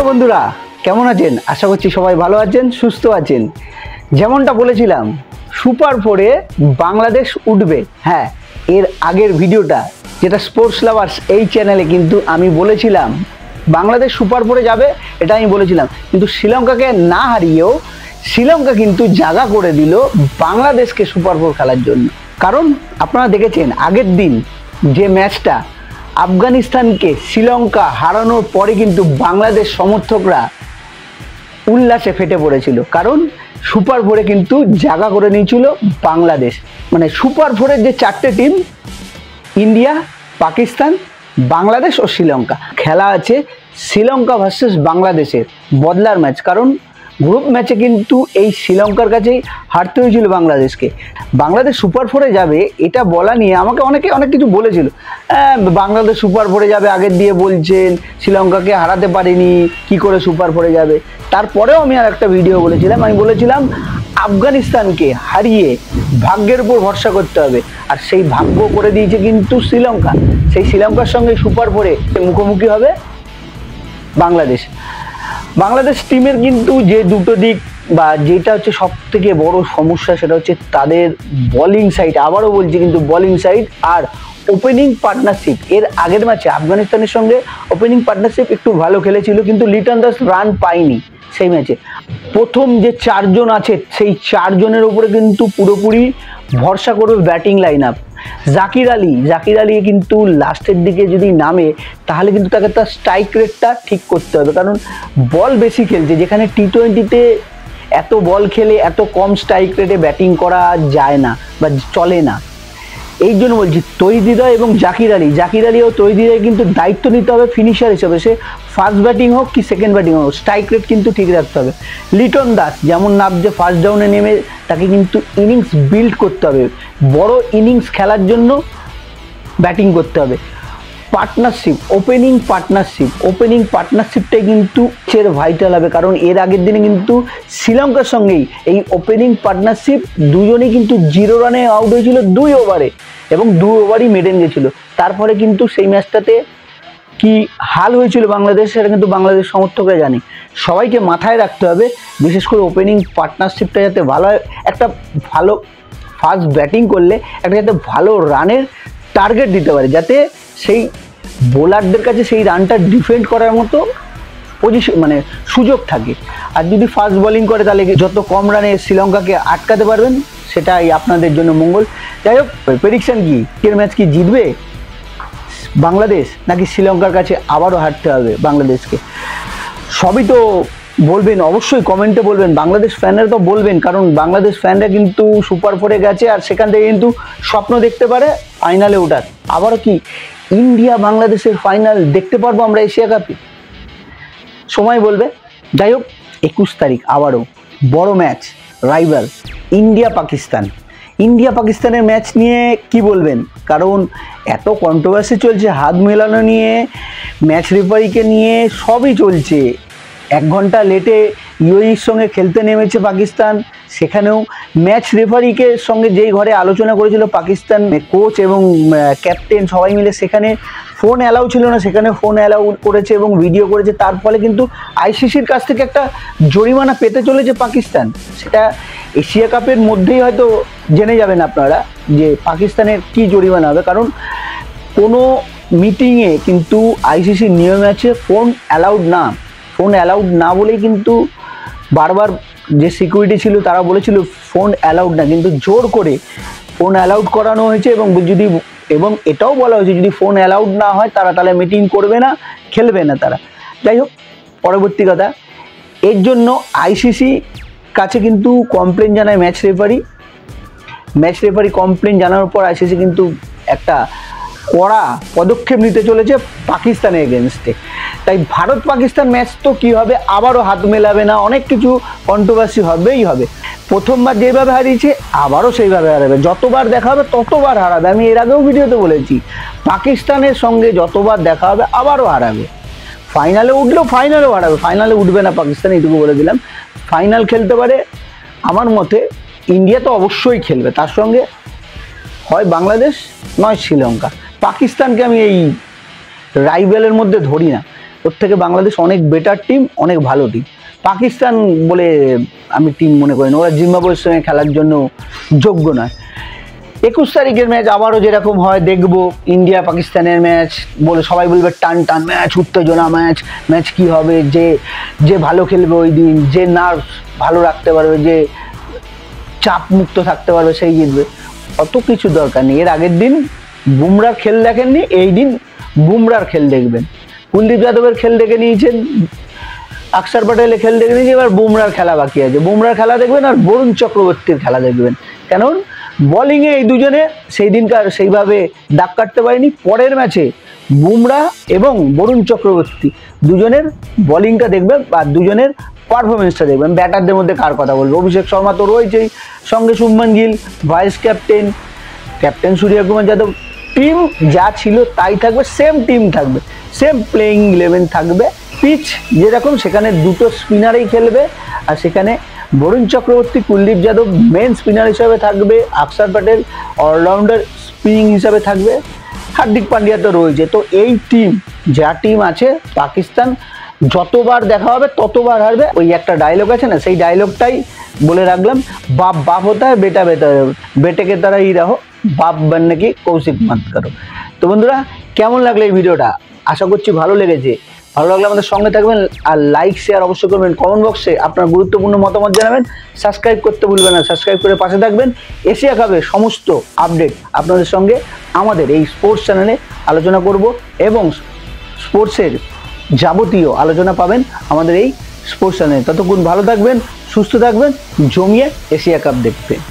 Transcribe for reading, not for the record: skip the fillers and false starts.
Hello বন্ধুরা, কেমন আছেন? আশা করছি সবাই ভালো আছেন, সুস্থ আছেন। যেমনটা বলেছিলাম, সুপার ফোরে বাংলাদেশ উঠবে। হ্যাঁ, এর আগের ভিডিওটা যেটা স্পোর্টস লাভার্স এই চ্যানেলে কিন্তু আমি বলেছিলাম বাংলাদেশ সুপার ফোরে যাবে, এটা আমি বলেছিলাম। কিন্তু শ্রীলঙ্কাকে না হারিয়েও শ্রীলঙ্কা কিন্তু জায়গা করে দিল বাংলাদেশকে সুপার ফোর খেলার জন্য। কারণ আপনারা দেখেছেন আগের দিন যে ম্যাচটা আফগানিস্তানকে শ্রীলঙ্কা হারানোর পরে কিন্তু বাংলাদেশ সমর্থকরা উল্লাসে ফেটে পড়েছিল। কারণ সুপার ফোরে কিন্তু জায়গা করে নিয়েছিল বাংলাদেশ। মানে সুপার ফোরের যে চারটে টিম, ইন্ডিয়া, পাকিস্তান, বাংলাদেশ ও শ্রীলঙ্কা, খেলা আছে শ্রীলঙ্কা ভার্সেস বাংলাদেশের বদলার ম্যাচ। কারণ গ্রুপ ম্যাচে কিন্তু এই শ্রীলঙ্কার কাছেই হারতে হয়েছিল বাংলাদেশকে। বাংলাদেশ সুপার ফোরে যাবে এটা বলা নিয়ে আমাকে অনেকে অনেক কিছু বলেছিল। বাংলাদেশ সুপার ফোরে যাবে আগের দিয়ে বলছেন, শ্রীলঙ্কাকে হারাতে পারেনি, কি করে সুপার ফোরে যাবে। তারপরেও আমি আর একটা ভিডিও বলেছিলাম, আমি বলেছিলাম আফগানিস্তানকে হারিয়ে ভাগ্যের উপর ভরসা করতে হবে। আর সেই ভাগ্য করে দিয়েছে কিন্তু শ্রীলঙ্কা। সেই শ্রীলঙ্কার সঙ্গে সুপার ফোরে মুখোমুখি হবে বাংলাদেশ। বাংলাদেশ টিমের কিন্তু যে দুটো দিক বা যেটা হচ্ছে সব থেকে বড় সমস্যা, সেটা হচ্ছে তাদের বোলিং সাইড। আবারও বলছি কিন্তু বোলিং সাইড আর ওপেনিং পার্টনারশিপ। এর আগের ম্যাচে আফগানিস্তানের সঙ্গে ওপেনিং পার্টনারশিপ একটু ভালো খেলেছিল, কিন্তু লিটন দাস রান পায়নি সেই ম্যাচে। প্রথম যে চারজন আছে সেই চারজনের উপরে কিন্তু পুরোপুরি ভরসা করবে batting line up. Zakir Ali কিন্তু লাস্টের দিকে যদি নামে তাহলে কিন্তু তাকে তার স্ট্রাইক রেটটা ঠিক করতে হবে। কারণ বল বেশি খেলছে, যেখানে টি-20-তে এত বল খেলে এত কম স্ট্রাইক রেটে ব্যাটিং করা যায় না বা চলে না। এই জন্য বলছি তৌহিদ হৃদয় এবং জাকির আলী ও তৌহিদ হৃদয় কিন্তু দায়িত্ব নিতে হবে ফিনিশার হিসেবে। সে ফার্স্ট ব্যাটিং হোক কি সেকেন্ড ব্যাটিং হোক, স্ট্রাইক রেট কিন্তু ঠিক রাখতে হবে। লিটন দাস যেমন নামছে ফার্স্ট ডাউনে নেমে, তাকে কিন্তু ইনিংস বিল্ড করতে হবে। বড় ইনিংস খেলার জন্য ব্যাটিং করতে হবে। পার্টনারশিপ, ওপেনিং পার্টনারশিপটাই কিন্তু ভাইটাল হবে। কারণ এর আগের দিনে কিন্তু শ্রীলঙ্কার সঙ্গেই এই ওপেনিং পার্টনারশিপ দুজনেই কিন্তু 0 রানে আউট হয়েছিল 2 ওভারে, এবং 2 ওভারই মেডেন গেছিলো। তারপরে কিন্তু সেই ম্যাচটাতে কি হাল হয়েছিল বাংলাদেশ, সেটা কিন্তু বাংলাদেশ সমর্থকরা জানে। সবাইকে মাথায় রাখতে হবে, বিশেষ করে ওপেনিং পার্টনারশিপটা যাতে ভালো হয়। একটা ভালো ফাস্ট ব্যাটিং করলে একটা যাতে ভালো রানের টার্গেট দিতে পারে, যাতে সেই বোলারদের কাছে সেই রানটা ডিফেন্ড করার মতো পজিশন মানে সুযোগ থাকে। আর যদি ফাস্ট বোলিং করে তাহলে যত কম রানে শ্রীলঙ্কাকে আটকাতে পারবেন সেটাই আপনাদের জন্য মঙ্গল। যাই হোক, প্রেডিকশন কি, এর ম্যাচ কি জিতবে বাংলাদেশ নাকি শ্রীলঙ্কার কাছে আবারও হারতে হবে বাংলাদেশকে? সবই তো বলবেন, অবশ্যই কমেন্টে বলবেন। বাংলাদেশ ফ্যানরা তো বলবেন, কারণ বাংলাদেশ ফ্যানরা কিন্তু সুপার ফোরে গেছে আর সেখান থেকে কিন্তু স্বপ্ন দেখতে পারে ফাইনালে ওঠার। আবারও কি ইন্ডিয়া বাংলাদেশের ফাইনাল দেখতে পারবো আমরা এশিয়া কাপে? সময় বলবে। যাই হোক, 21 তারিখ আবারও বড় ম্যাচ, রাইভাল ইন্ডিয়া পাকিস্তানের ম্যাচ নিয়ে কি বলবেন? কারণ এত কন্ট্রোভার্সি চলছে, হাত মেলানো নিয়ে, ম্যাচ রেফারিকে নিয়ে সবই চলছে। 1 ঘন্টা লেটে ইউএইর সঙ্গে খেলতে নেমেছে পাকিস্তান, সেখানেও ম্যাচ রেফারিকে সঙ্গে যেই ঘরে আলোচনা করেছিল পাকিস্তান কোচ এবং ক্যাপ্টেন সবাই মিলে, সেখানে ফোন অ্যালাউ ছিল না, সেখানে ফোন অ্যালাউ করেছে এবং ভিডিও করেছে। তার ফলে কিন্তু আইসিসির কাছ থেকে একটা জরিমানা পেতে চলেছে পাকিস্তান। সেটা এশিয়া কাপের মধ্যেই হয়তো জেনে যাবেন আপনারা যে পাকিস্তানের কী জরিমানা হবে। কারণ কোনো মিটিংয়ে কিন্তু আইসিসির নিয়মে আছে ফোন অ্যালাউড না বলেই কিন্তু বারবার যে সিকিউরিটি ছিল তারা বলেছিল ফোন অ্যালাউড না, কিন্তু জোর করে ফোন অ্যালাউড করানো হয়েছে। এবং এটাও বলা হয়েছে যদি ফোন অ্যালাউড না হয় তাহলে মিটিং করবে না, খেলবে না তারা। যাই হোক, পরবর্তী কথা, এর জন্য আইসিসি কাছে কিন্তু কমপ্লেন জানায় ম্যাচ রেফারি কমপ্লেন জানানোর পর আইসিসি কিন্তু একটা কড়া পদক্ষেপ নিতে চলেছে পাকিস্তানের এগেনস্টে। তাই ভারত পাকিস্তান ম্যাচ তো কী হবে, আবারও হাত মেলাবে না, অনেক কিছু কন্ট্রোভার্সি হবে। প্রথমবার যেভাবে হারিয়েছে আবারও সেইভাবে হারাবে, যতবার দেখা হবে ততবার হারাবে। আমি এর আগেও ভিডিওতে বলেছি, পাকিস্তানের সঙ্গে যতবার দেখা হবে আবারও হারাবে। ফাইনালে উঠলেও ফাইনালেও হারাবে, ফাইনালে উঠবে না পাকিস্তান, এইটুকু বলে দিলাম। ফাইনাল খেলতে পারে আমার মতে ইন্ডিয়া তো অবশ্যই খেলবে, তার সঙ্গে হয় বাংলাদেশ নয় শ্রীলঙ্কা। পাকিস্তানকে আমি এই রাইভেলের মধ্যে ধরি না। ওর থেকে বাংলাদেশ অনেক বেটার টিম, অনেক ভালো টিম। পাকিস্তান বলে আমি টিম মনে করি না, ওরা জিম্বাবুয়ের সঙ্গে খেলার জন্য যোগ্য নয়। 21 তারিখের ম্যাচ আবারও যেরকম হয় দেখবো, ইন্ডিয়া পাকিস্তানের ম্যাচ বলে সবাই বলবে টান টান ম্যাচ, উত্তেজনা ম্যাচ, ম্যাচ কি হবে, যে ভালো খেলবে ওই দিন, যে নার্ভ ভালো রাখতে পারবে, যে চাপ মুক্ত থাকতে পারবে সেই জিতবে। অত কিছু দরকার নেই। এর আগের দিন বুমরার খেল দেখেননি, এই দিন বুমরার খেল দেখবেন। কুলদীপ যাদবের খেল দেখে নিয়েছেন, অক্ষর প্যাটেলের খেল দেখে নিয়েছেন, এবার বুমরার খেলা বাকি আছে। বুমরার খেলা দেখবেন আর বরুণ চক্রবর্তীর খেলা দেখবেন। কেন বোলিংয়ে এই দুজনে সেই দিনকার সেইভাবে দাগ কাটতে পারেনি। পরের ম্যাচে বুমরা এবং বরুণ চক্রবর্তী দুজনের বোলিংটা দেখবেন বা দুজনের পারফরমেন্সটা দেখবেন। ব্যাটারদের মধ্যে কার কথা বলবো, অভিষেক শর্মা তো রয়েছেই, সঙ্গে Shubman Gill vice captain, captain Suryakumar Yadav. Team যা ছিল তাই থাকবে, সেম টিম থাকবে, সেম প্লেইং 11 থাকবে। পিচ যেরকম সেখানে দুটো স্পিনারেই খেলবে, আর সেখানে বরুণ চক্রবর্তী, কুলদীপ যাদব মেন স্পিনার হিসাবে থাকবে, অক্ষর প্যাটেল অলরাউন্ডার স্পিনিং হিসাবে থাকবে, হার্দিক পান্ডিয়া তো রয়েছে। তো এই টিম যা টিম আছে, পাকিস্তান যতবার দেখা হবে ততবার হারবে। ওই একটা ডায়লগ আছে না, সেই ডায়লগটাই বলে রাখলাম, বাপ বাপ হতা হয়, বেটা বেটা বেটেকে তারা ই রাহো, বাপ बनने की কৌশিক মত করো। তো বন্ধুরা, কেমন লাগলো এই ভিডিওটা? আশা করছি ভালো লেগেছে। ভালো লাগলে আমাদের সঙ্গে থাকবেন আর লাইক শেয়ার অবশ্যই করবেন। কমেন্ট বক্সে আপনার গুরুত্বপূর্ণ মতামত জানাবেন। সাবস্ক্রাইব করতে ভুলবেন না, সাবস্ক্রাইব করে পাশে থাকবেন। এশিয়া কাপের সমস্ত আপডেট আপনাদের সঙ্গে আমাদের এই স্পোর্টস চ্যানেলে আলোচনা করব, এবং স্পোর্টসের যাবতীয় আলোচনা পাবেন আমাদের এই স্পোর্টস চ্যানেলে। ততক্ষণ ভালো থাকবেন, সুস্থ থাকবেন, জমিয়ে এশিয়া কাপ দেখবেন।